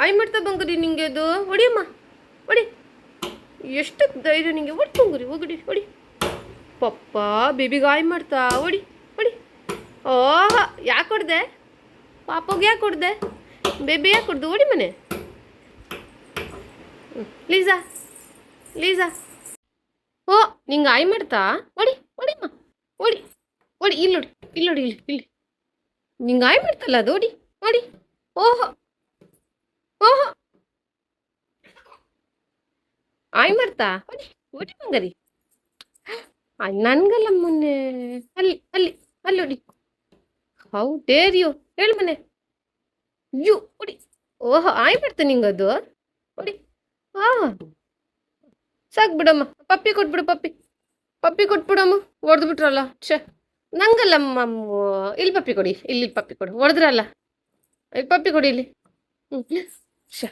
ಆಯ್ ಮಾಡ್ತಾ ಬಂಗುರಿ ನಿಂಗೆ ಅದು ಹೊಡಿಯಮ್ಮ ಹೊಡಿ. ಎಷ್ಟು ಧೈರ್ಯ ನಿಂಗೆ, ಹೊಡಿ ಬಂಗುರಿ, ಹೋಗಡಿ ಹೊಡಿ. ಪಪ್ಪ ಬೇಬಿಗೆ ಆಯ್ ಮಾಡ್ತಾ ಹೊಡಿ ಹೊಡಿ. ಓಹ ಯಾಕೆ ಹೊಡ್ದೆ? ಪಾಪಗೆ ಯಾಕೆ ಹೊಡ್ದೆ? ಬೇಬಿ ಯಾಕೆ ಹೊಡ್ದು? ಹೊಡಿ ಮನೆ. ಲೀಸಾ ಲೀಸಾ ಓ ನಿಂಗೆ ಆಯ್ ಮಾಡ್ತಾ ಹೊಡಿ ಹೊಡಿಮ್ಮ ಹೊಡಿ ಹೊಡಿ. ಇಲ್ಲಿ ನೋಡಿ ಇಲ್ಲಿ ನೋಡಿ ಇಲ್ಲಿ ಇಲ್ಲಿ ನಿಂಗೆ ಆಯ್ ಮಾಡ್ತಲ್ಲ ಅದು. ಹೊಡಿ ಹೊಡಿ. ಓಹೋ ಓಹೋ ಆಯ್ ಮಾಡ್ತಾ ಹೊಡಿ ಹೊಡಿ ಬಂಗರಿ. ನನ್ಗಲ್ಲ ಮೊನ್ನೆ ಅಲ್ಲಿ ಅಲ್ಲಿ ಅಲ್ಲಿ ಹೊಡಿ. ಹೌ ಡೇರ್ ಯು ಹೇಳು ಮನೆ. ಯು ಹೊಡಿ. ಓಹೋ ಆಯ್ ಮಾಡ್ತಾ ನಿಂಗದು. ಹೊಡಿ. ಹಾ ಸಾಕು ಬಿಡಮ್ಮ. ಪಪ್ಪಿ ಕೊಟ್ಬಿಡು, ಪಪ್ಪಿ ಪಪ್ಪಿ ಕೊಟ್ಬಿಡಮ್ಮ. ಹೊಡೆದು ಬಿಟ್ರಲ್ಲ ಛೇ. ನಂಗಲ್ಲಮ್ಮ. ಇಲ್ಲಿ ಪಪ್ಪಿ ಕೊಡಿ, ಇಲ್ಲಿ ಪಪ್ಪಿ ಕೊಡು. ಹೊಡೆದ್ರಲ್ಲ, ಇಲ್ಲಿ ಪಪ್ಪಿ ಕೊಡಿ ಇಲ್ಲಿ. ಹ್ಞೂ ಛೇ.